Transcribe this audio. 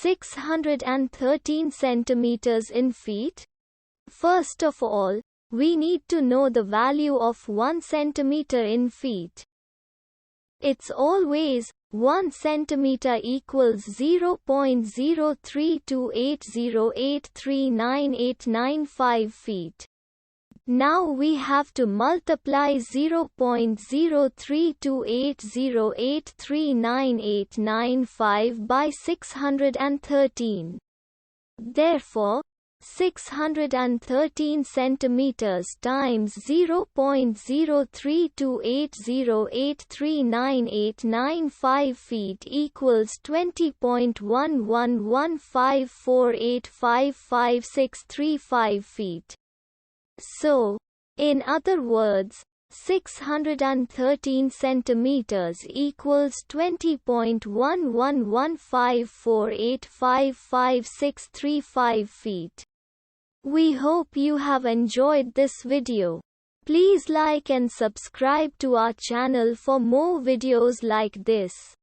613 centimeters in feet? First of all, we need to know the value of 1 centimeter in feet. It's always 1 centimeter equals 0.03280839895 feet. Now we have to multiply 0.03280839895 by 613. Therefore, 613 centimeters times 0.03280839895 feet equals 20.1115485565 feet. So, in other words, 613 centimeters equals 20.1115485565 feet. We hope you have enjoyed this video. Please like and subscribe to our channel for more videos like this.